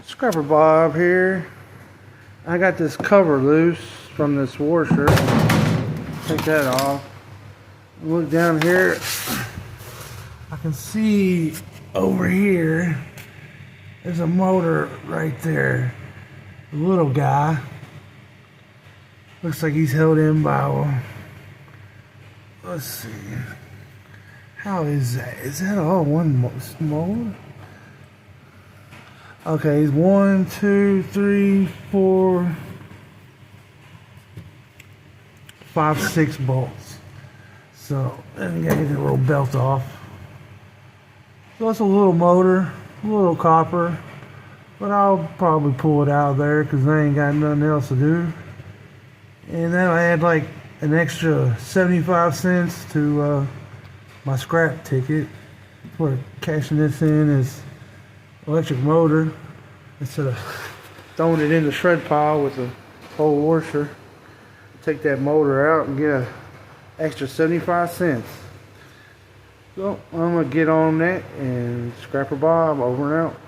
Scrapper Bob here. I got this cover loose from this washer. Take that off. Look down here. I can see over here there's a motor right there. The little guy. Looks like he's held in by, let's see. How is that? Is that all one motor? Okay, 1, 2, 3, 4, 5, 6 bolts. So then you gotta get the little belt off. So it's a little motor, a little copper, but I'll probably pull it out of there because I ain't got nothing else to do. And then I add like an extra 75 cents to my scrap ticket for cashing this in as electric motor instead of throwing it in the shred pile with the whole washer. Take that motor out and get an extra 75 cents. So I'm gonna get on that, and Scrapper Bob over and out.